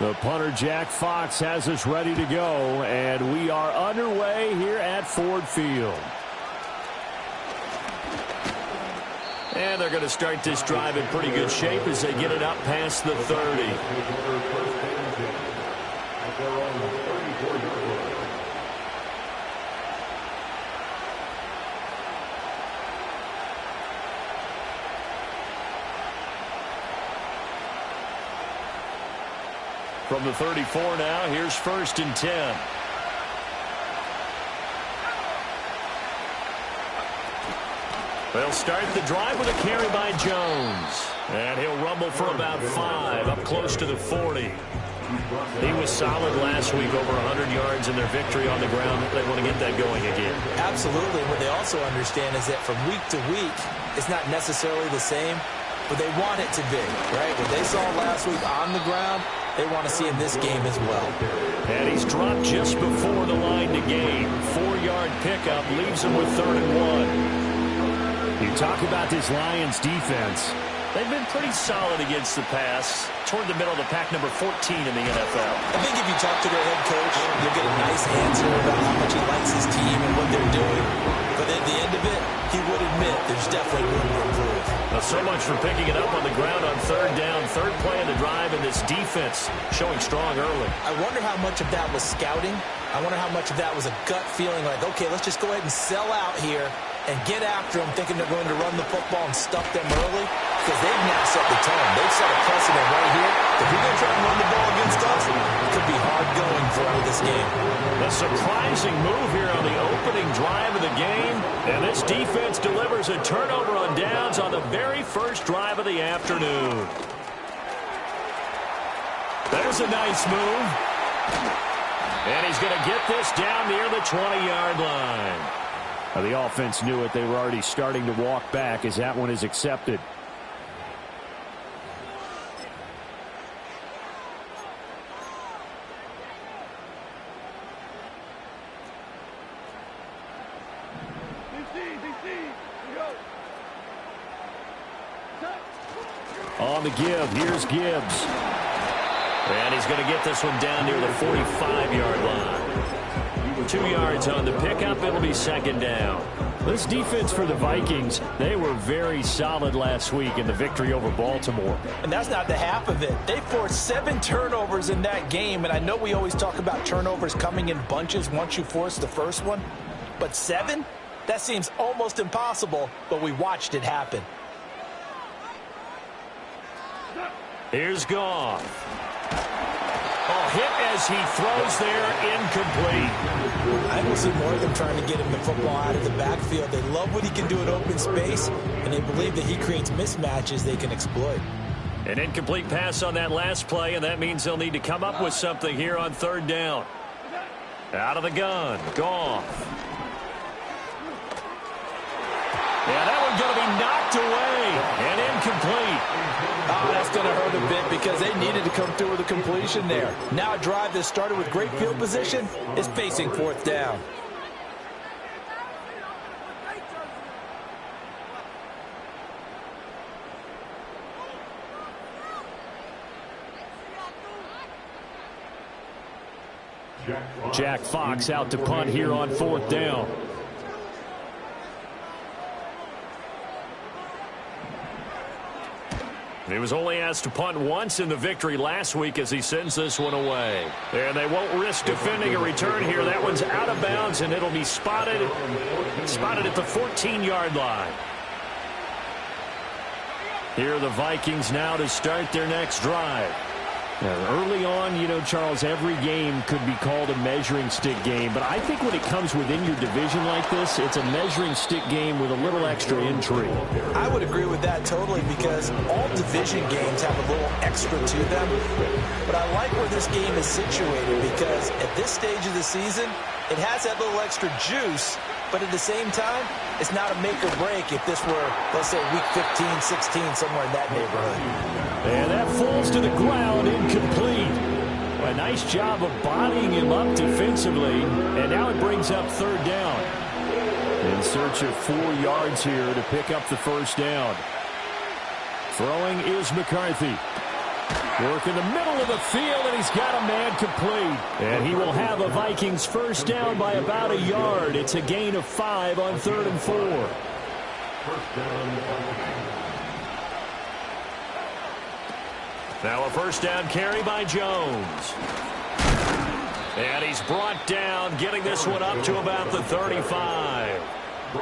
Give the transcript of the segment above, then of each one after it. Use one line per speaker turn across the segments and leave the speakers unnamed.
The punter, Jack Fox, has us ready to go, and we are underway here at Ford Field. And they're going to start this drive in pretty good shape as they get it up past the 30. From the 34 now, here's 1st and 10. They'll start the drive with a carry by Jones. And he'll rumble for about 5, up close to the 40. He was solid last week, over 100 yards in their victory on the ground. They want to get that going again.
Absolutely. What they also understand is that from week to week, it's not necessarily the same, but they want it to be, right? What they saw last week on the ground, they want to see in this game as well.
And he's dropped just before the line to gain. 4-yard pickup leaves him with 3rd and 1. You talk about this Lions defense. They've been pretty solid against the pass, toward the middle of the pack, number 14 in the NFL.
I think if you talk to their head coach, you'll get a nice answer about how much he likes his team and what they're doing. But at the end of it, he would admit there's definitely room to improve.
Well, so much for picking it up on the ground on 3rd down. 3rd play of the drive, and this defense showing strong early.
I wonder how much of that was scouting. I wonder how much of that was a gut feeling like, okay, let's just go ahead and sell out here and get after them, thinking they're going to run the football and stuff them early, because they've now set the tone. They've set a precedent right here. If we're going to try and run the ball against us, it could be hard going throughout this game.
A surprising move here on the opening drive of the game, and this defense delivers a turnover on downs on the very first drive of the afternoon. There's a nice move. And he's going to get this down near the 20-yard line. The offense knew it. They were already starting to walk back as that one is accepted. On the give, here's Gibbs. And he's going to get this one down near the 45-yard line. 2 yards on the pickup. It'll be 2nd down. This defense for the Vikings, they were very solid last week in the victory over Baltimore.
And that's not the half of it. They forced 7 turnovers in that game, and I know we always talk about turnovers coming in bunches once you force the first one, but 7? That seems almost impossible, but we watched it happen.
Here's Goff. Oh, hit as he throws there, incomplete.
I will see more of them trying to get him the football out of the backfield. They love what he can do in open space, and they believe that he creates mismatches they can exploit.
An incomplete pass on that last play, and that means they'll need to come up with something here on 3rd down. Out of the gun, Goff. Yeah, that one's going to be knocked away and incomplete.
Oh, that's going to hurt a bit because they needed to come through with a completion there. Now a drive that started with great field position is facing 4th down.
Jack Fox out to punt here on 4th down. He was only asked to punt once in the victory last week as he sends this one away. And they won't risk defending a return here. That one's out of bounds, and it'll be spotted at the 14-yard line. Here are the Vikings now to start their next drive. Now, early on, you know, Charles, every game could be called a measuring stick game. But I think when it comes within your division like this, it's a measuring stick game with a little extra intrigue.
I would agree with that totally because all division games have a little extra to them. But I like where this game is situated because at this stage of the season, it has that little extra juice. But at the same time, it's not a make or break if this were, let's say, week 15, 16, somewhere in that neighborhood.
And that falls to the ground, incomplete. A nice job of bodying him up defensively. And now it brings up 3rd down. In search of 4 yards here to pick up the 1st down. Throwing is McCarthy. Work in the middle of the field, and he's got a man complete. And he will have a Vikings first down by about a yard. It's a gain of 5 on 3rd and 4. Now a first down carry by Jones. And he's brought down, getting this one up to about the 35.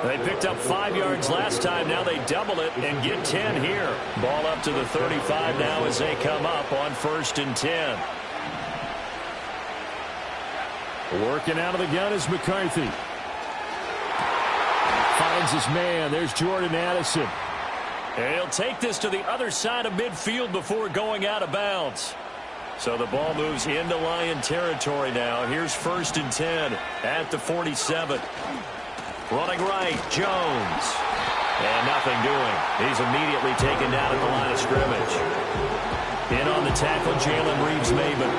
They picked up 5 yards last time. Now they double it and get 10 here. Ball up to the 35 now as they come up on 1st and 10. Working out of the gun is McCarthy. Finds his man. There's Jordan Addison. And he'll take this to the other side of midfield before going out of bounds. So the ball moves into Lion territory now. Here's 1st and 10 at the 47. Running right, Jones. And nothing doing. He's immediately taken down at the line of scrimmage. In on the tackle, Jalen Reeves-Maybin.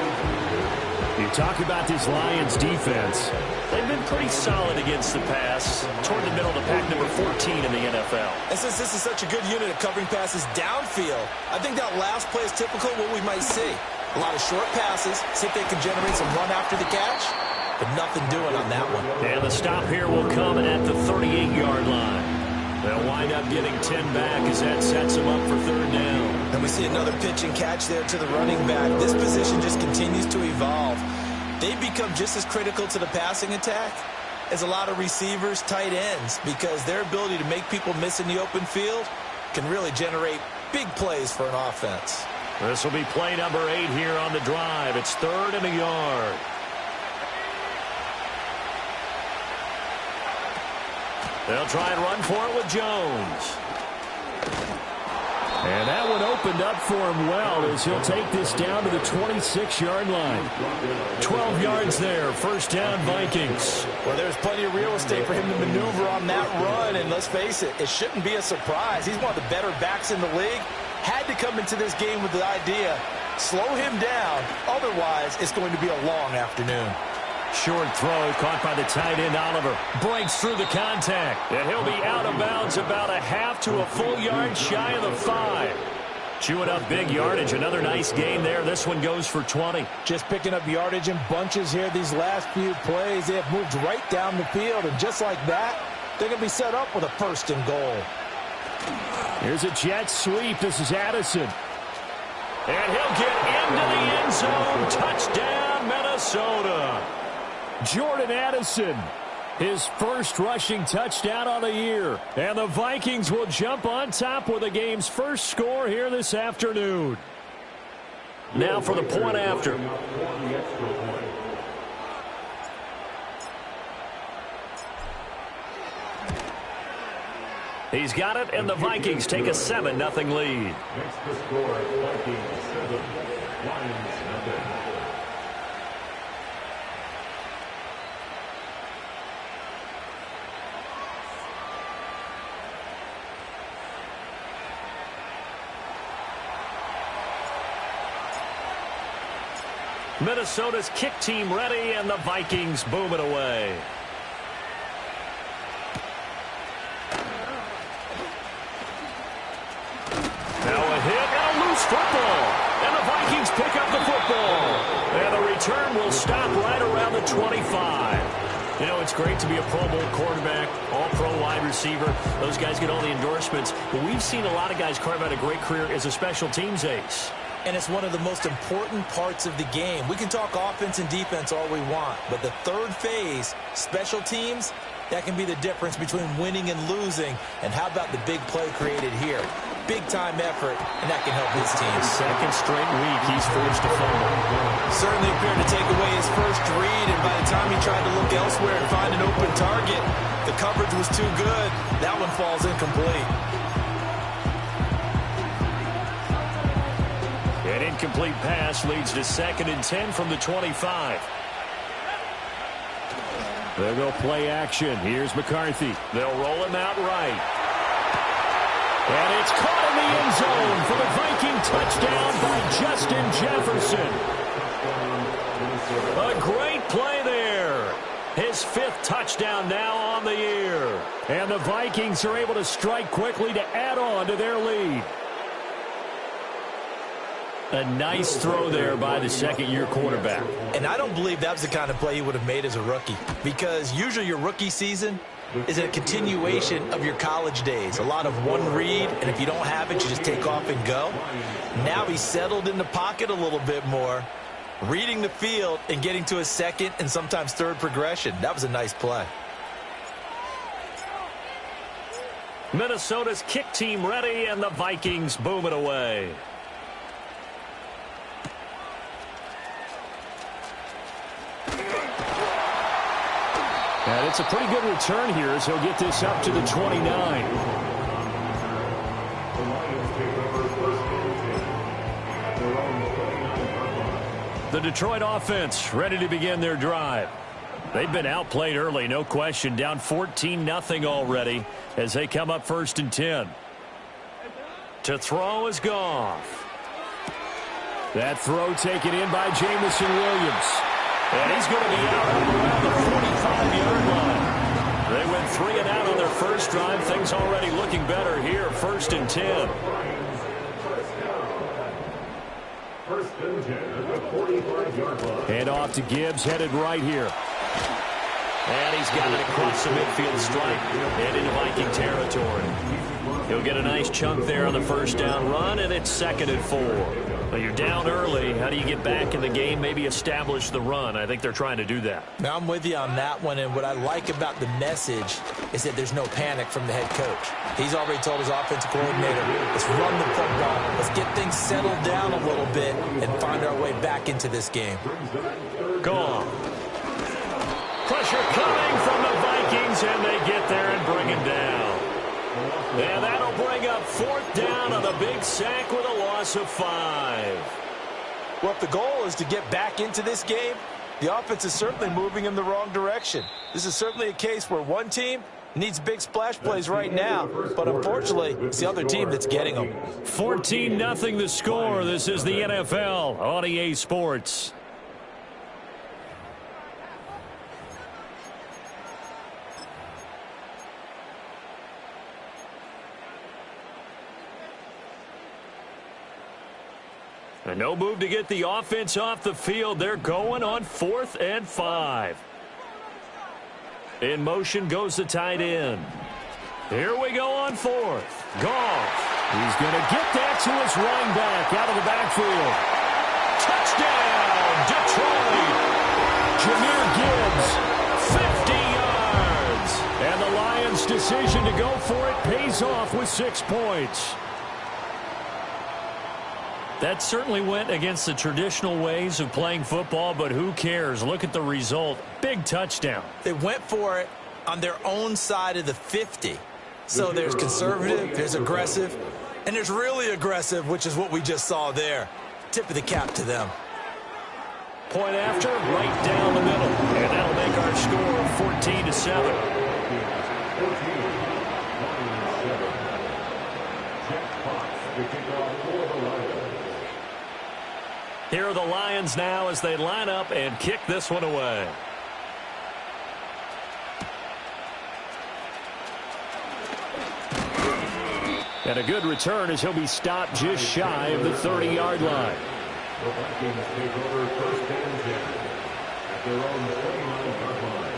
You talk about this Lions defense. They've been pretty solid against the pass, toward the middle of the pack, number 14 in the NFL.
And since this is such a good unit of covering passes downfield, I think that last play is typical of what we might see. A lot of short passes, see if they can generate some run after the catch, but nothing doing on that one.
And the stop here will come at the 38-yard line. They'll wind up getting 10 back as that sets them up for 3rd down.
And we see another pitch and catch there to the running back. This position just continues to evolve. They've become just as critical to the passing attack as a lot of receivers, tight ends, because their ability to make people miss in the open field can really generate big plays for an offense.
This will be play number 8 here on the drive. It's 3rd and a yard. They'll try and run for it with Jones. And that one opened up for him well as he'll take this down to the 26-yard line. 12 yards there, 1st down Vikings.
Well, there's plenty of real estate for him to maneuver on that run, and let's face it, it shouldn't be a surprise. He's one of the better backs in the league. Had to come into this game with the idea, slow him down, otherwise it's going to be a long afternoon.
Short throw caught by the tight end Oliver. Breaks through the contact. And he'll be out of bounds about a half to a full yard shy of the 5. Chewing up big yardage. Another nice gain there. This one goes for 20.
Just picking up yardage in bunches here these last few plays. They have moved right down the field. And just like that, they're going to be set up with a 1st and goal.
Here's a jet sweep. This is Addison. And he'll get into the end zone. Touchdown, Minnesota. Jordan Addison, his first rushing touchdown on the year. And the Vikings will jump on top with the game's first score here this afternoon. Now for the point after. He's got it, and the Vikings take a 7-0 lead.
Next the score, Vikings 7, Lions nothing.
Minnesota's kick team ready, and the Vikings boom it away. Now a hit and a loose football. And the Vikings pick up the football. And the return will stop right around the 25. You know, it's great to be a Pro Bowl quarterback, all-pro wide receiver. Those guys get all the endorsements. But we've seen a lot of guys carve out a great career as a special teams ace.
And it's one of the most important parts of the game. We can talk offense and defense all we want, but the third phase, special teams, that can be the difference between winning and losing. And how about the big play created here? Big-time effort, and that can help his team.
Second straight week, he's forced to fumble.
Certainly appeared to take away his first read, and by the time he tried to look elsewhere and find an open target, the coverage was too good. That one falls incomplete.
An incomplete pass leads to 2nd and 10 from the 25. They'll go play action. Here's McCarthy. They'll roll him out right. And it's caught in the end zone for the Viking touchdown by Justin Jefferson. A great play there. His 5th touchdown now on the year. And the Vikings are able to strike quickly to add on to their lead. A nice throw there by the second-year quarterback.
And I don't believe that was the kind of play he would have made as a rookie, because usually your rookie season is a continuation of your college days. A lot of one read, and if you don't have it, you just take off and go. Now he's settled in the pocket a little bit more, reading the field and getting to a second and sometimes third progression. That was a nice play.
Minnesota's kick team ready, and the Vikings boom it away. And it's a pretty good return here as he'll get this up to the 29. The Detroit offense ready to begin their drive. They've been outplayed early, no question, down 14-0 already as they come up 1st and 10. To throw is Goff. That throw taken in by Jamison Williams. And he's going to be out around the 45-yard line. They went 3 and out on their first drive. Things already looking better here, 1st and 10. Hand off to Gibbs, headed right here. And he's got it across the midfield stripe and into Viking territory. He'll get a nice chunk there on the first down run, and it's 2nd and 4. Well, you're down early. How do you get back in the game, maybe establish the run? I think they're trying to do that.
Now, I'm with you on that one, and what I like about the message is that there's no panic from the head coach. He's already told his offensive coordinator, let's run the football. Let's get things settled down a little bit and find our way back into this game.
Go on. Pressure coming from the Vikings, and they get there and bring him down. And that'll bring up 4th down on a big sack with a loss of 5.
Well, if the goal is to get back into this game, the offense is certainly moving in the wrong direction. This is certainly a case where one team needs big splash plays right now, but unfortunately, it's the other team that's getting them.
14-0 the score. This is the NFL on EA Sports. And no move to get the offense off the field. They're going on 4th and 5. In motion goes the tight end. Here we go on 4th. Goff. He's going to get that to his running back out of the backfield. Touchdown, Detroit. Jahmyr Gibbs, 50 yards. And the Lions' decision to go for it pays off with 6 points. That certainly went against the traditional ways of playing football, but who cares? Look at the result. Big touchdown.
They went for it on their own side of the 50. So there's conservative, there's aggressive, and there's really aggressive, which is what we just saw there. Tip of the cap to them.
Point after, right down the middle. And that'll make our score 14-7. Here are the Lions now as they line up and kick this one away. And a good return as he'll be stopped just shy of the 30-yard line.
The Vikings take over 1st and 10 at their own 29-yard line.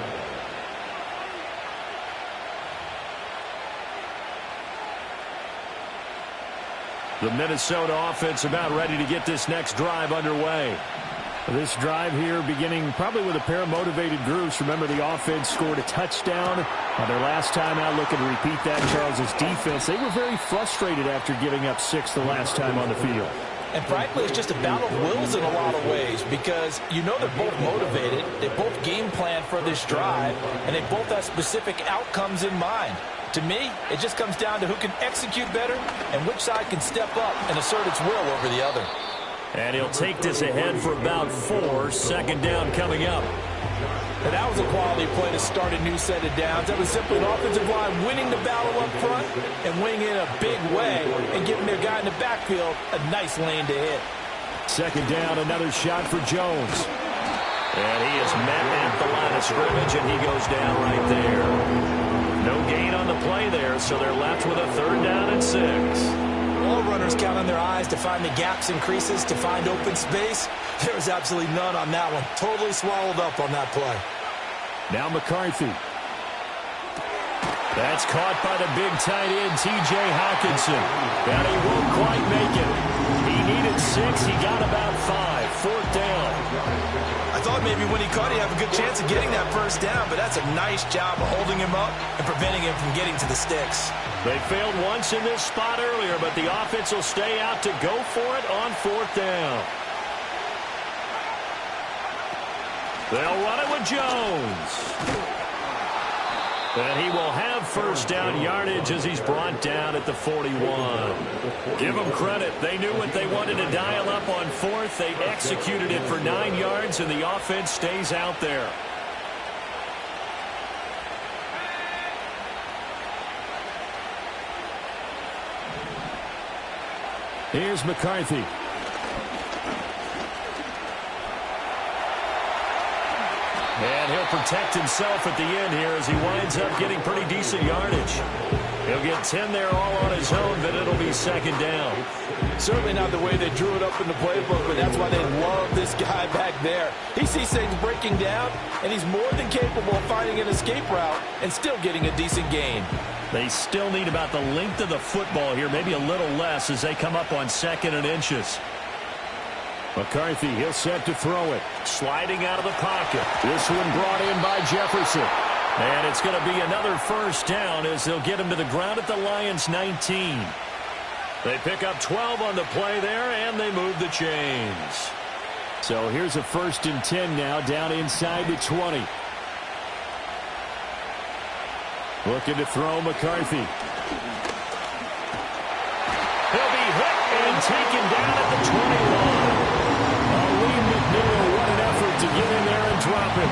The Minnesota offense about ready to get this next drive underway. This drive here beginning probably with a pair of motivated groups. Remember, the offense scored a touchdown on their last time out. Looking to repeat that. Charles's defense, they were very frustrated after giving up 6 the last time on the field.
And frankly, it's just a battle of wills in a lot of ways, because you know they're both motivated, they both game plan for this drive, and they both have specific outcomes in mind. To me, it just comes down to who can execute better and which side can step up and assert its will over the other.
And he'll take this ahead for about 4. 2nd down coming up.
And that was a quality play to start a new set of downs. That was simply an offensive line winning the battle up front and winning it in a big way and giving their guy in the backfield a nice lane to hit.
2nd down, another shot for Jones. And he is met at the line of scrimmage, and he goes down right there. No gain on the play there, so they're left with a 3rd down and 6.
all runners count on their eyes to find the gaps and creases, to find open space, there was absolutely none on that one. Totally swallowed up on that play.
Now McCarthy. That's caught by the big tight end, T.J. Hawkinson. And he won't quite make it. He needed 6. He got about 5. 4th down.
I thought maybe when he caught it, he'd have a good chance of getting that first down, but that's a nice job of holding him up and preventing him from getting to the sticks.
They failed once in this spot earlier, but the offense will stay out to go for it on 4th down. They'll run it with Jones. And he will have first down yardage as he's brought down at the 41. Give them credit. They knew what they wanted to dial up on 4th. They executed it for 9 yards, and the offense stays out there. Here's McCarthy. And he'll protect himself at the end here as he winds up getting pretty decent yardage. He'll get 10 there all on his own, but it'll be 2nd down.
Certainly not the way they drew it up in the playbook, but that's why they love this guy back there. He sees things breaking down, and he's more than capable of finding an escape route and still getting a decent gain.
They still need about the length of the football here, maybe a little less as they come up on 2nd and inches. McCarthy, he'll set to throw it. Sliding out of the pocket. This one brought in by Jefferson. And it's going to be another first down as they'll get him to the ground at the Lions' 19. They pick up 12 on the play there, and they move the chains. So here's a 1st and 10 now, down inside the 20. Looking to throw McCarthy. He'll be hit and taken down at the 21. What an effort to get in there and drop it.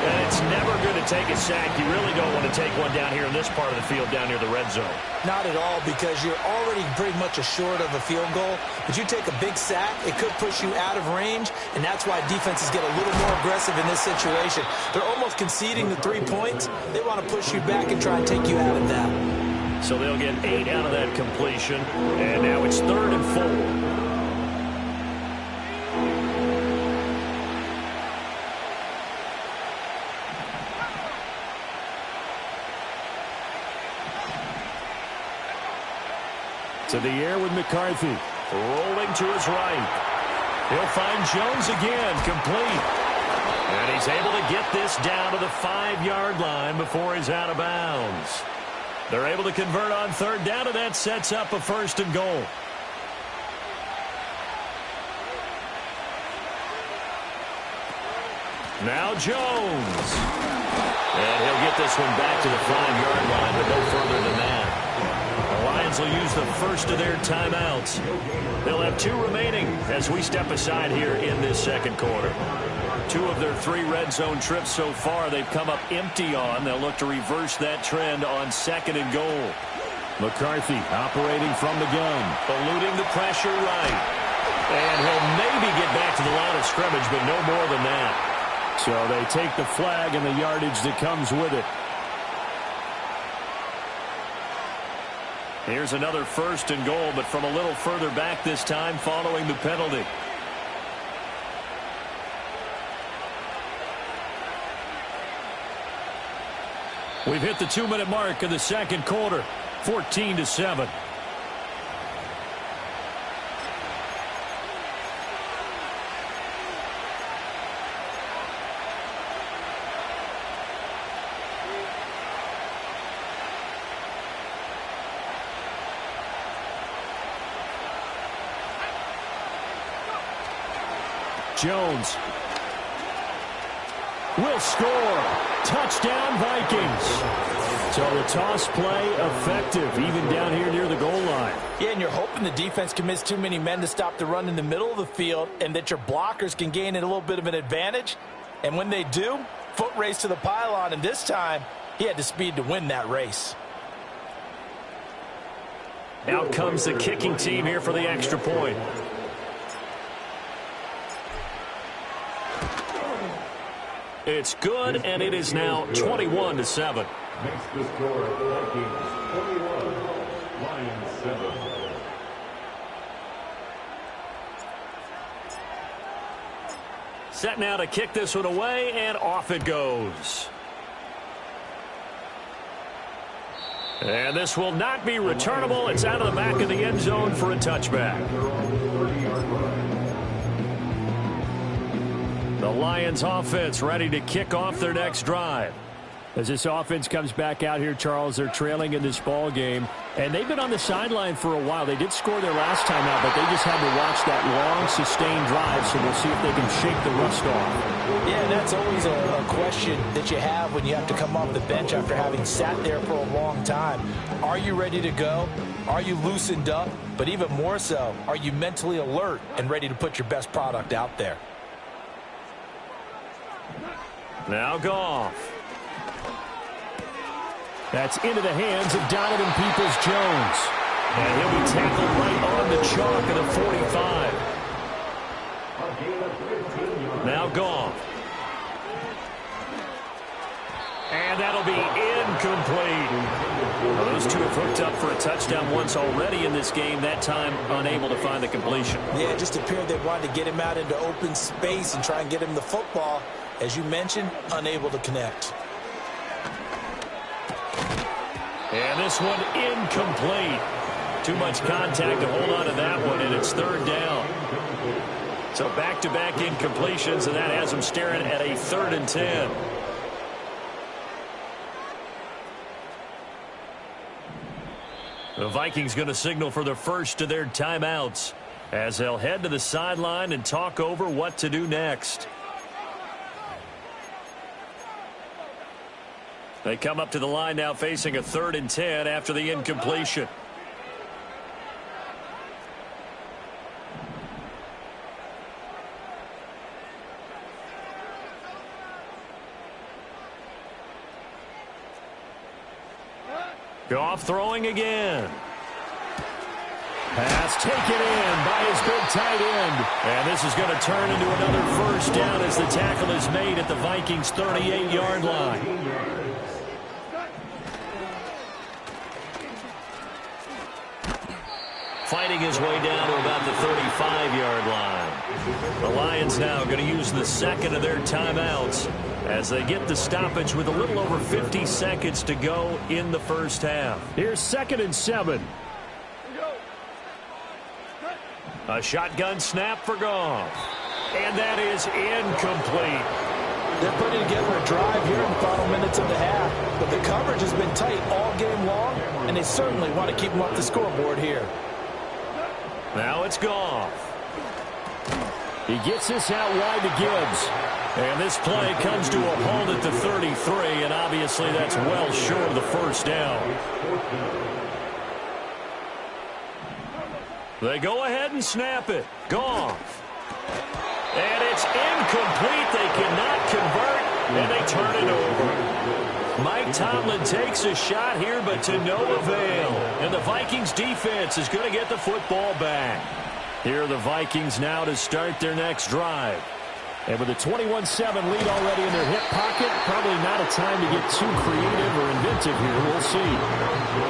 And it's never going to take a sack. You really don't want to take one down here in this part of the field down near the red zone.
Not at all, because you're already pretty much assured of a field goal. But you take a big sack, it could push you out of range, and that's why defenses get a little more aggressive in this situation. They're almost conceding the 3 points. They want to push you back and try and take you out of that.
So they'll get 8 out of that completion, and now it's 3rd and 4. To the air with McCarthy. Rolling to his right. He'll find Jones again, complete. And he's able to get this down to the 5-yard line before he's out of bounds. They're able to convert on 3rd down, and that sets up a 1st and goal. Now Jones. And he'll get this one back to the 5-yard line, but no further than that. The Lions will use the first of their timeouts. They'll have 2 remaining as we step aside here in this 2nd quarter. 2 of their 3 red zone trips so far they've come up empty on. They'll look to reverse that trend on 2nd and goal. McCarthy operating from the gun. Eluding the pressure right. And he'll maybe get back to the line of scrimmage, but no more than that. So they take the flag and the yardage that comes with it. Here's another 1st and goal, but from a little further back this time following the penalty. We've hit the 2-minute mark of the 2nd quarter, 14-7. Jones will score. Touchdown, Vikings. So the toss play effective, even down here near the goal line.
Yeah, and you're hoping the defense commits too many men to stop the run in the middle of the field and that your blockers can gain a little bit of an advantage. And when they do, foot race to the pylon, and this time he had the speed to win that race.
Out comes the kicking team here for the extra point. It's good, and it is now 21-7.
Makes the score Vikings 21, Lions 7.
Set now to kick this one away, and off it goes. And this will not be returnable. It's out of the back of the end zone for a touchback. The Lions offense ready to kick off their next drive.
As this offense comes back out here, Charles, they're trailing in this ball game, and they've been on the sideline for a while. They did score their last time out, but they just had to watch that long, sustained drive, so we'll see if they can shake the rust off.
Yeah, and that's always a question that you have when you have to come off the bench after having sat there for a long time. Are you ready to go? Are you loosened up? But even more so, are you mentally alert and ready to put your best product out there?
Now Goff.
That's into the hands of Donovan Peoples-Jones.
And he'll be tackled right on the chalk of the 45. Now Goff. And that'll be incomplete. Well, those two have hooked up for a touchdown once already in this game, that time unable to find the completion.
Yeah, it just appeared they wanted to get him out into open space and try and get him the football. As you mentioned, unable to connect.
And this one incomplete. Too much contact to hold on to that one, and it's third down. So back-to-back incompletions, and that has them staring at a 3rd and 10. The Vikings going to signal for the first of their timeouts as they'll head to the sideline and talk over what to do next. They come up to the line now facing a 3rd and 10 after the incompletion. Goff throwing again. Pass taken in by his big tight end. And this is going to turn into another first down as the tackle is made at the Vikings' 38-yard line. Fighting his way down to about the 35-yard line. The Lions now going to use the second of their timeouts as they get the stoppage with a little over 50 seconds to go in the first half.
Here's 2nd and 7.
A shotgun snap for Goff. And that is incomplete.
They're putting together a drive here in the final minutes of the half. But the coverage has been tight all game long, and they certainly want to keep them off the scoreboard here.
Now it's Goff.
He gets this out wide to Gibbs.
And this play comes to a halt at the 33, and obviously that's well short of the first down. They go ahead and snap it. Goff. And it's incomplete. They cannot convert, and they turn it over. Mike Tomlin takes a shot here, but to no avail. And the Vikings defense is going to get the football back. Here are the Vikings now to start their next drive.
And with a 21-7 lead already in their hip pocket, probably not a time to get too creative or inventive here. We'll see.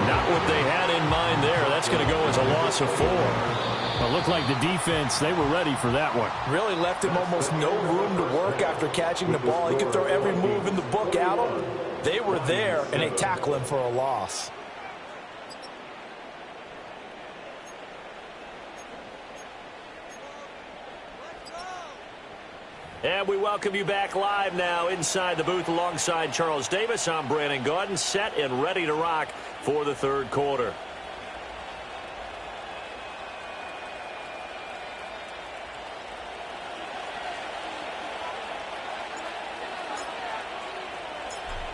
Not what they had in mind there. That's going to go as a loss of 4.
Well, it looked like the defense, they were ready for that one.
Really left him almost no room to work after catching the ball. He could throw every move in the book at him. They were there, and they tackle him for a loss.
And we welcome you back live now inside the booth alongside Charles Davis. I'm Brandon Gaudin, set and ready to rock for the third quarter.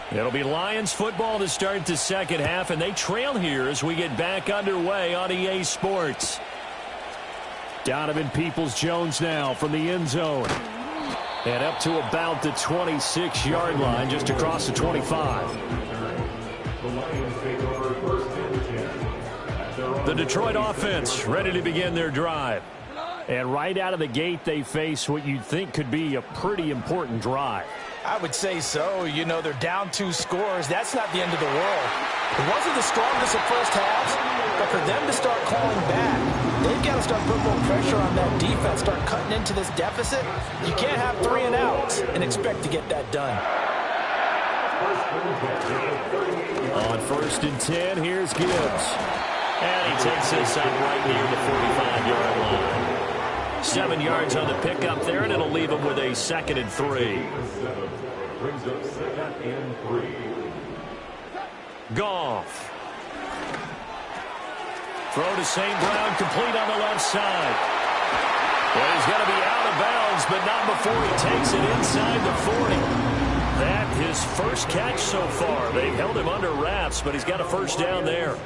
It'll be Lions football to start the second half, and they trail here as we get back underway on EA Sports.
Donovan Peoples-Jones now from the end zone. And up to about the 26-yard line, just across the 25.
The Detroit offense ready to begin their drive.
And right out of the gate, they face what you'd think could be a pretty important drive.
I would say so. You know, they're down 2 scores. That's not the end of the world. It wasn't the strongest of first halves, but for them to start calling back, they've got to start putting more pressure on that defense, start cutting into this deficit. You can't have 3 and outs and expect to get that done.
On 1st and 10, here's Gibbs. And he takes this up right near the 45-yard line. 7 yards on the pickup there, and it'll leave him with a 2nd and 3.
Brings up 2nd and 3.
Goff. Throw to St. Brown, complete on the left side. Well, he's going to be out of bounds, but not before he takes it inside the 40. That his first catch so far. They've held him under wraps, but he's got a first down there.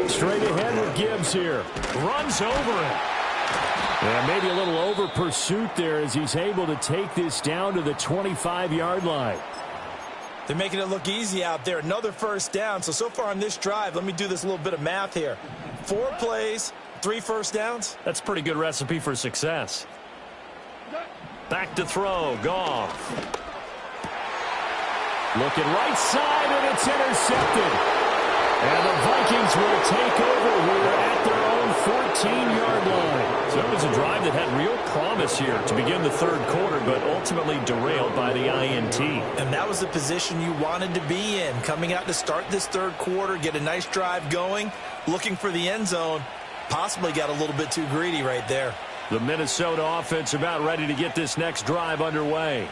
Straight ahead with Gibbs here.
Runs over him.
Yeah, maybe a little over pursuit there as he's able to take this down to the 25-yard line.
They're making it look easy out there. Another first down. So far on this drive, let me do this little bit of math here. 4 plays, 3 first downs.
That's a pretty good recipe for success. Back to throw. Goff.
Looking right side, and it's intercepted. And the Vikings will take over here at their own 14-yard line.
So it was a drive that had real promise here to begin the 3rd quarter, but ultimately derailed by the INT.
And that was the position you wanted to be in. Coming out to start this 3rd quarter, get a nice drive going, looking for the end zone. Possibly got a little bit too greedy right there.
The Minnesota offense about ready to get this next drive underway.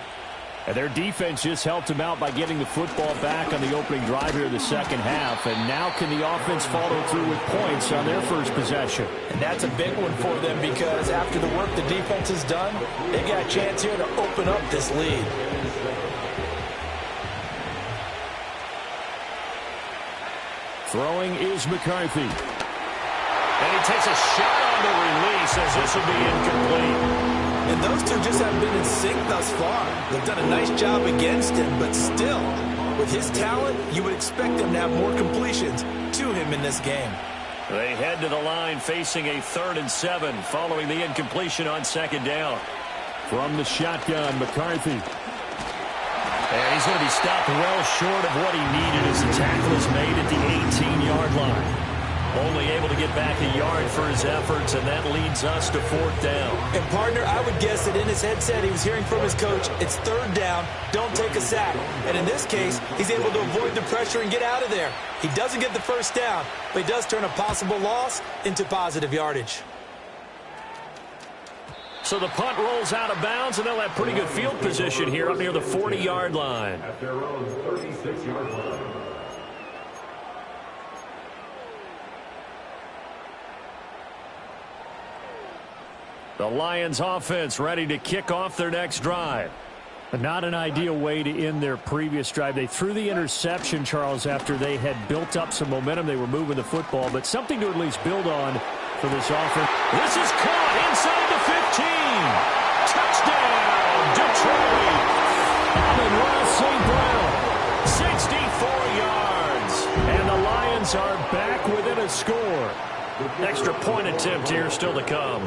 And their defense just helped them out by getting the football back on the opening drive here in the second half. And now can the offense follow through with points on their first possession?
And that's a big one for them because after the work the defense has done, they got a chance here to open up this lead.
Throwing is McCarthy.
And he takes a shot on the release as this will be incomplete.
And those two just haven't been in sync thus far. They've done a nice job against him, but still, with his talent, you would expect them to have more completions to him in this game.
They head to the line facing a 3rd and 7 following the incompletion on 2nd down.
From the shotgun, McCarthy.
And he's going to be stopped well short of what he needed as the tackle is made at the 18-yard line. Only able to get back a yard for his efforts, and that leads us to 4th down.
And, partner, I would guess that in his headset he was hearing from his coach, it's 3rd down, don't take a sack. And in this case, he's able to avoid the pressure and get out of there. He doesn't get the first down, but he does turn a possible loss into positive yardage.
So the punt rolls out of bounds, and they'll have pretty good field position here up near the 40-yard line.
At their own 36-yard line.
The Lions offense ready to kick off their next drive.
But not an ideal way to end their previous drive. They threw the interception, Charles, after they had built up some momentum. They were moving the football, but something to at least build on for this offense.
This is caught inside the 15. Touchdown, Detroit.
And Ross St. Brown.
64 yards.
And the Lions are back within a score.
Extra point attempt here still to come.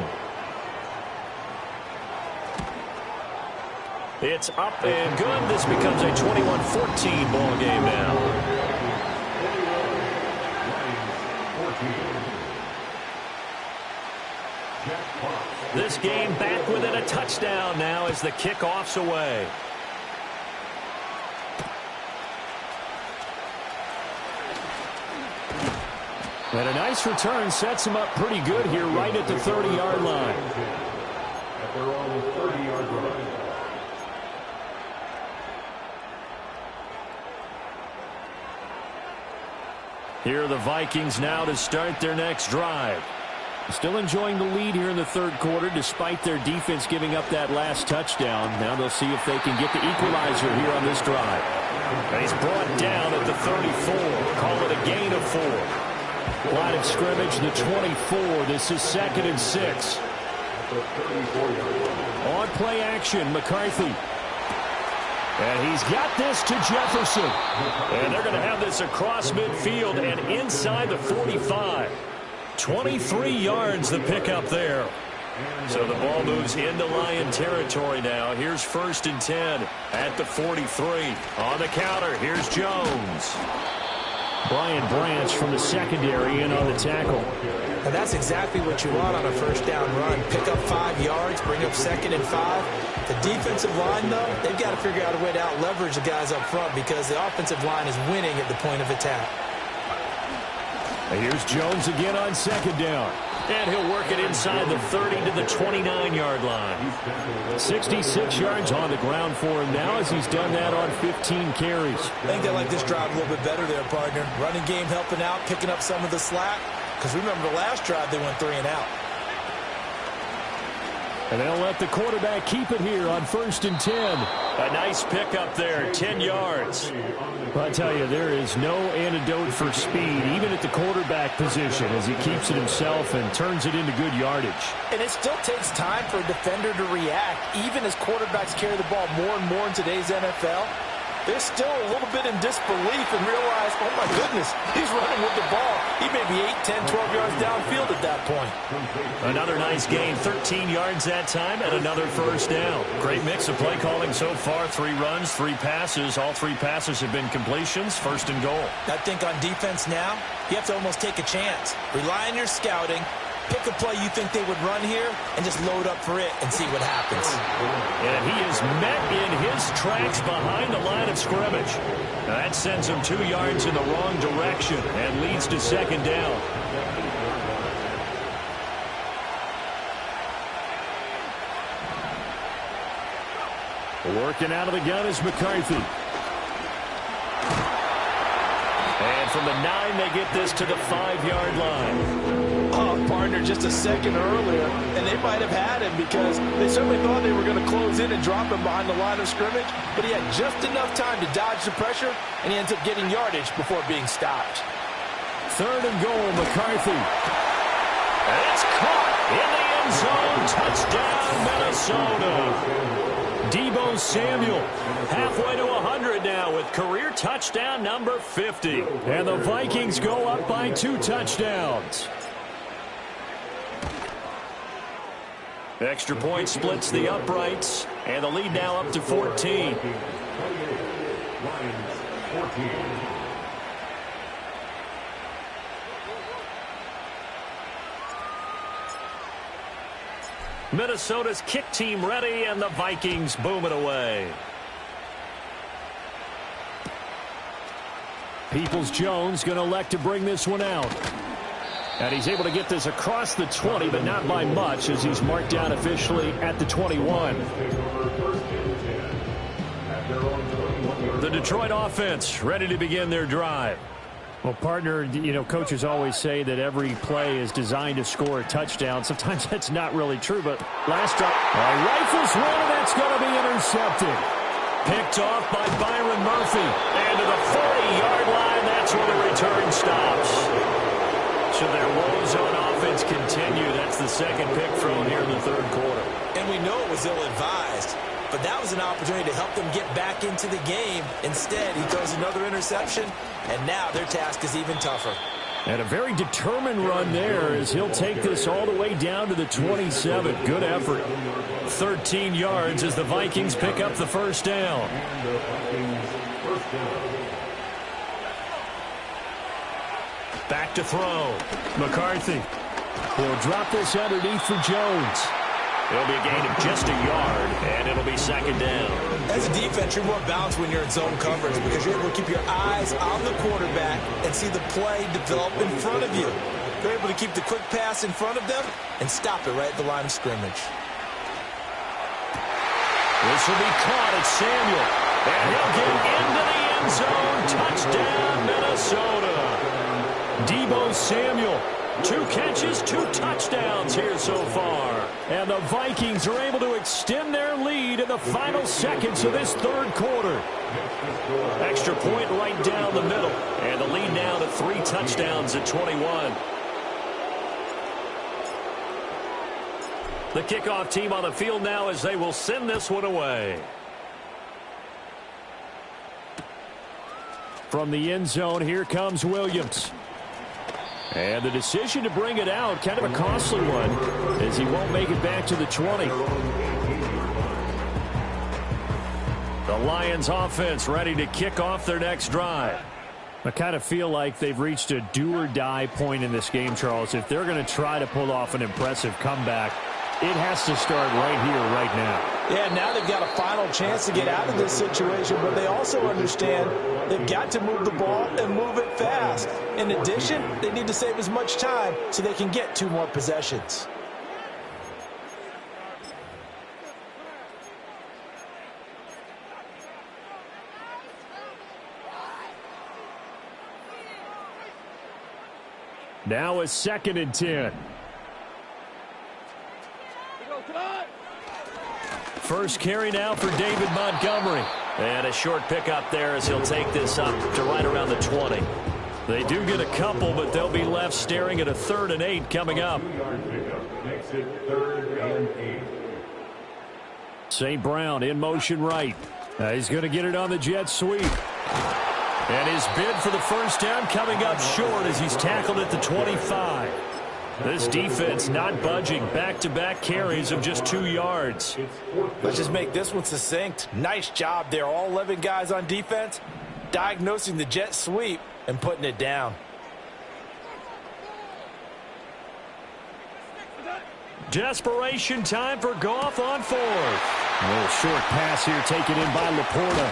It's up and good. This becomes a 21-14 ball game now. This game back within a touchdown now as the kickoff's away.
And a nice return sets him up pretty good here right at the 30-yard line.
At their own 30-yard line.
Here are the Vikings now to start their next drive.
Still enjoying the lead here in the 3rd quarter despite their defense giving up that last touchdown. Now they'll see if they can get the equalizer here on this drive.
And he's brought down at the 34. Call it a gain of 4.
Line of scrimmage, the 24. This is 2nd and 6. On play action, McCarthy. And he's got this to Jefferson.
And they're going to have this across midfield and inside the 45. 23 yards the pickup there. So the ball moves into Lion territory now. Here's 1st and 10 at the 43. On the counter, here's Jones.
Brian Branch from the secondary in on the tackle.
And that's exactly what you want on a first down run. Pick up 5 yards, bring up 2nd and 5. The defensive line, though, they've got to figure out a way to out-leverage the guys up front because the offensive line is winning at the point of attack.
And here's Jones again on 2nd down.
And he'll work it inside the 30 to the 29-yard line.
66 yards on the ground for him now as he's done that on 15 carries.
I think they like this drive a little bit better there, partner. Running game helping out, picking up some of the slack. Because remember the last drive, they went 3 and out.
And they'll let the quarterback keep it here on 1st and 10.
A nice pickup there, 10 yards.
I tell you, there is no antidote for speed, even at the quarterback position, as he keeps it himself and turns it into good yardage.
And it still takes time for a defender to react, even as quarterbacks carry the ball more and more in today's NFL. They're still a little bit in disbelief and realize, oh my goodness, he's running with the ball. He may be 8, 10, 12 yards downfield at that point.
Another nice gain, 13 yards that time, and another 1st down. Great mix of play calling so far. 3 runs, 3 passes. All 3 passes have been completions. 1st and goal.
I think on defense now, you have to almost take a chance. Rely on your scouting. Pick a play you think they would run here and just load up for it and see what happens.
And he is met in his tracks behind the line of scrimmage. Now that sends him 2 yards in the wrong direction and leads to 2nd down.
Working out of the gun is McCarthy.
And from the 9, they get this to the 5-yard line.
Oh, partner, just a second earlier, and they might have had him because they certainly thought they were going to close in and drop him behind the line of scrimmage, but he had just enough time to dodge the pressure, and he ends up getting yardage before being stopped.
3rd and goal, McCarthy.
And it's caught in the end zone. Touchdown, Minnesota.
Deebo Samuel
halfway to 100 now with career touchdown number 50.
And the Vikings go up by 2 touchdowns.
Extra point splits the uprights, and the lead now up to 14. Minnesota's kick team ready, and the Vikings boom it away.
Peoples-Jones going to elect to bring this one out. And he's able to get this across the 20, but not by much, as he's marked down officially at the 21.
The Detroit offense ready to begin their drive.
Well, partner, you know, coaches always say that every play is designed to score a touchdown. Sometimes that's not really true, but last drive, rifles one, and that's going to be intercepted.
Picked off by Byron Murphy. And to the 40-yard line, that's where the return stops. So their woes on offense continue. That's the 2nd pick thrown here in the 3rd quarter.
And we know it was ill-advised, but that was an opportunity to help them get back into the game. Instead, he throws another interception, and now their task is even tougher.
And a very determined run there as he'll take this all the way down to the 27. Good effort.
13 yards as the Vikings pick up the 1st down. Back to throw.
McCarthy. He'll drop this underneath for Jones.
It'll be a gain of just a yard, and it'll be 2nd down.
As a defense, you're more balanced when you're in zone coverage because you're able to keep your eyes on the quarterback and see the play develop in front of you. You're able to keep the quick pass in front of them and stop it right at the line of scrimmage.
This will be caught at Samuel. And he'll get into the end zone. Touchdown, Minnesota.
Deebo Samuel.
2 catches, 2 touchdowns here so far.
And the Vikings are able to extend their lead in the final seconds of this 3rd quarter.
Extra point right down the middle. And the lead now to 3 touchdowns at 21. The kickoff team on the field now as they will send this one away.
From the end zone, here comes Williams. And the decision to bring it out, kind of a costly one, as he won't make it back to the 20. The Lions offense ready to kick off their next drive. I kind of feel like they've reached a do-or-die point in this game, Charles. If they're going to try to pull off an impressive comeback, it has to start right here, right now.
Yeah, now they've got a final chance to get out of this situation, but they also understand they've got to move the ball and move it fast. In addition, they need to save as much time so they can get 2 more possessions.
Now a 2nd and 10. First carry now for David Montgomery.
And a short pickup there as he'll take this up to right around the 20.
They do get a couple, but they'll be left staring at a 3rd and 8 coming up.
Makes it 3rd and 8.
St. Brown in motion right. He's going to get it on the jet sweep. And his bid for the first down coming up short as he's tackled at the 25. This defense not budging. Back-to-back carries of just 2 yards.
Let's just make this one succinct. Nice job there. All 11 guys on defense diagnosing the jet sweep and putting it down.
Desperation time for Goff on 4th. A little short pass here taken in by Laporta.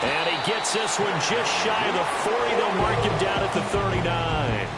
And he gets this one just shy of the 40. They'll mark him down at the 39.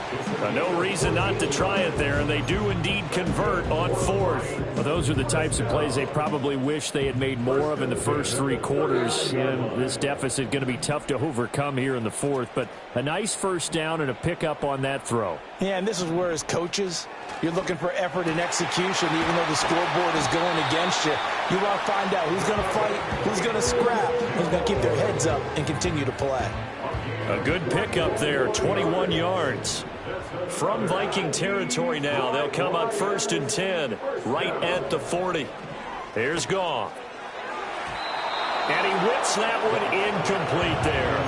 No reason not to try it there, and they do indeed convert on 4th. Well, those are the types of plays they probably wish they had made more of in the first 3 quarters. And this deficit going to be tough to overcome here in the 4th. But a nice first down and a pickup on that throw.
Yeah, and this is where, as coaches, you're looking for effort and execution, even though the scoreboard is going against you. You want to find out who's going to fight, who's going to scrap, who's going to keep their heads up and continue to play.
A good pickup there, 21 yards.
From Viking territory now, they'll come up 1st and 10, right at the 40. Here's Goff.
And he whips that one incomplete there.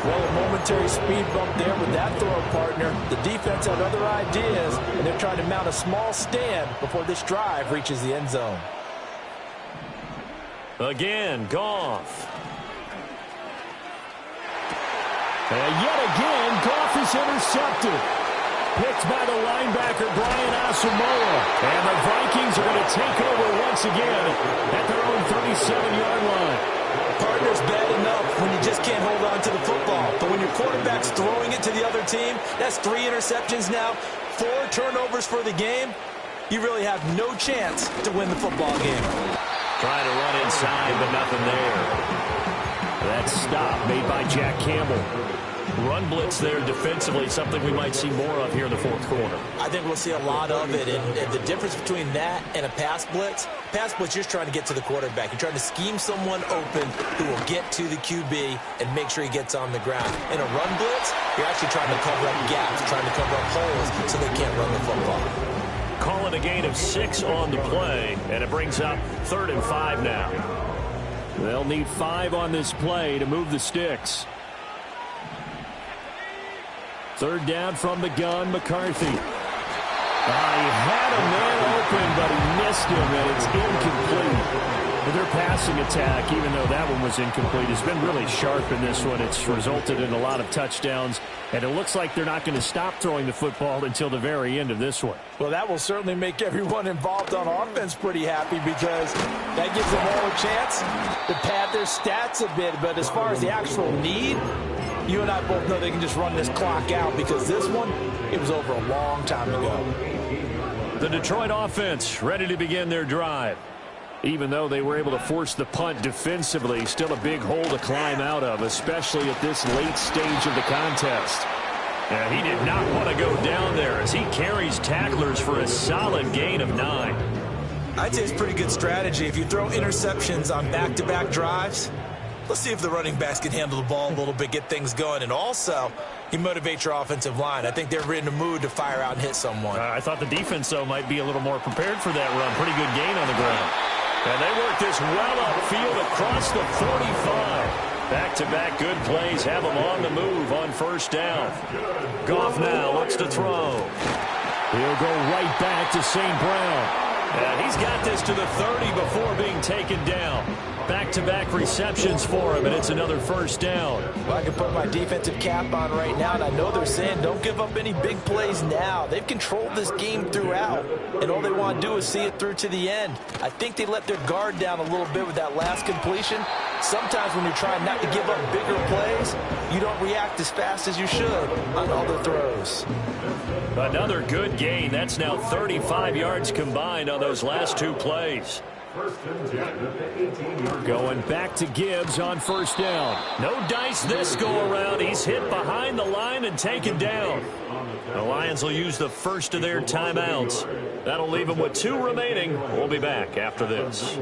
Well, a momentary speed bump there with that throw, partner. The defense had other ideas, and they're trying to mount a small stand before this drive reaches the end zone.
Again, Goff.
And yet again, Goff is intercepted. Picked by the linebacker, Brian Asamoah. And the Vikings are going to take over once again at their own 37-yard line.
Partner's bad enough when you just can't hold on to the football. But when your quarterback's throwing it to the other team, that's 3 interceptions now, 4 turnovers for the game. You really have no chance to win the football game.
Trying to run inside, but nothing there.
That stop made by Jack Campbell.
Run blitz there defensively, something we might see more of here in the 4th quarter.
I think we'll see a lot of it, and the difference between that and a pass blitz, you're just trying to get to the quarterback. You're trying to scheme someone open who will get to the QB and make sure he gets on the ground. In a run blitz, you're actually trying to cover up gaps, trying to cover up holes so they can't run the football.
Call it a gain of 6 on the play, and it brings up 3rd and 5 now.
They'll need 5 on this play to move the sticks. 3rd down from the gun, McCarthy. He had a man open, but he missed him, and it's incomplete. Their passing attack, even though that one was incomplete, has been really sharp in this one. It's resulted in a lot of touchdowns, and it looks like they're not going to stop throwing the football until the very end of this one.
Well, that will certainly make everyone involved on offense pretty happy because that gives them all a chance to pad their stats a bit. But as far as the actual need, you and I both know they can just run this clock out because this one, it was over a long time ago.
The Detroit offense ready to begin their drive. Even though they were able to force the punt defensively, still a big hole to climb out of, especially at this late stage of the contest. And he did not want to go down there as he carries tacklers for a solid gain of 9.
I'd say it's pretty good strategy. If you throw interceptions on back-to-back drives, let's see if the running backs can handle the ball a little bit, get things going. And also, you motivate your offensive line. I think they're in the mood to fire out and hit someone.
I thought the defense, though, might be a little more prepared for that run. Pretty good gain on the ground.
And they work this well upfield across the 45.
Back-to-back good plays have him on the move on first down. Goff now looks to throw.
He'll go right back to St. Brown.
And he's got this to the 30 before being taken down. Back-to-back receptions for him, and it's another first down.
Well, I can put my defensive cap on right now, and I know they're saying don't give up any big plays now. They've controlled this game throughout, and all they want to do is see it through to the end. I think they let their guard down a little bit with that last completion. Sometimes when you're trying not to give up bigger plays, you don't react as fast as you should on other throws.
Another good gain. That's now 35 yards combined on those last two plays.
Going back to Gibbs on first down.
No dice this go-around. He's hit behind the line and taken down. The Lions will use the first of their timeouts. That'll leave them with 2 remaining. We'll be back after this.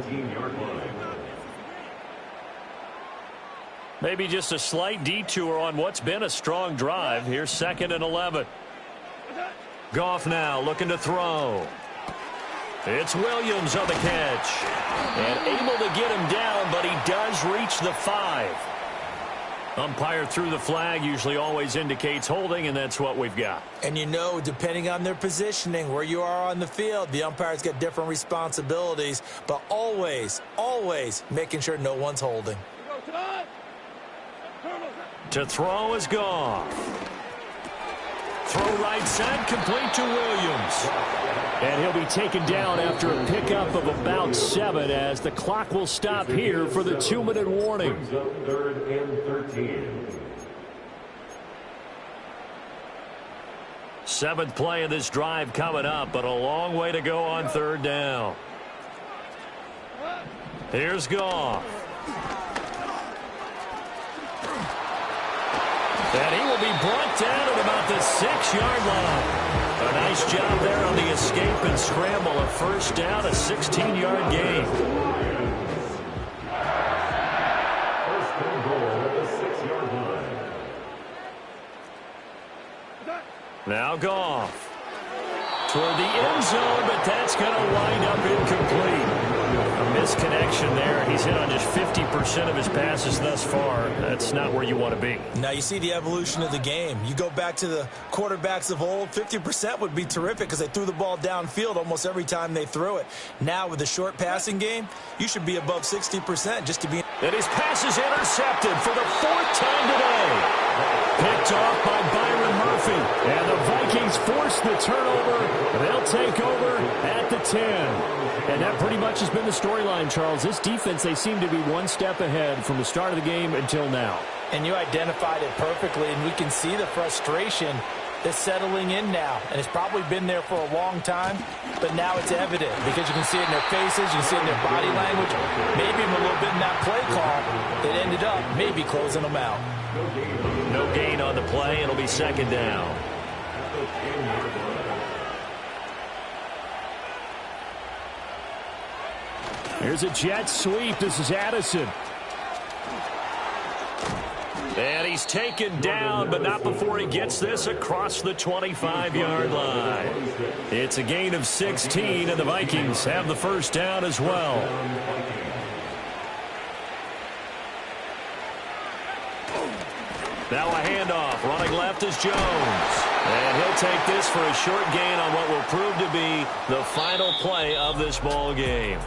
Maybe just a slight detour on what's been a strong drive. Here's 2nd and 11. Goff now looking to throw. It's Williams on the catch. And able to get him down, but he does reach the 5. Umpire threw the flag, usually always indicates holding, and that's what we've got.
And you know, depending on their positioning, where you are on the field, the umpire's got different responsibilities, but always, always making sure no one's holding.
To throw is Goff. Throw right side, complete to Williams.
And he'll be taken down after a pickup of about 7 as the clock will stop here for the 2-minute warning.
3rd and 13.
7th play of this drive coming up, but a long way to go on 3rd down. Here's Goff. And he will be brought down at about the 6-yard line. A nice job there on the escape and scramble. A first down, a 16-yard gain.
First and goal at the 6-yard line.
Now Goff. Toward the end zone, but that's going to wind up incomplete. A misconnection there. He's hit on just 50% of his passes thus far. That's not where you want to be.
Now you see the evolution of the game. You go back to the quarterbacks of old, 50% would be terrific because they threw the ball downfield almost every time they threw it. Now with the short passing game, you should be above 60% just to be.
And his pass is intercepted for the 4th time today. Picked off by Byron Murphy.
And the Vikings force the turnover. They'll take over at the 10. And that pretty much has been the storyline, Charles. This defense, they seem to be one step ahead from the start of the game until now.
And you identified it perfectly, and we can see the frustration that's settling in now. And it's probably been there for a long time, but now it's evident because you can see it in their faces, you can see it in their body language, maybe even a little bit in that play call that ended up maybe closing them out.
No gain on the play. It'll be 2nd down.
Here's a jet sweep. This is Addison.
And he's taken down, but not before he gets this across the 25-yard line. It's a gain of 16, and the Vikings have the first down as well. Now a handoff. Running left is Jones. And he'll take this for a short gain on what will prove to be the final play of this ball game.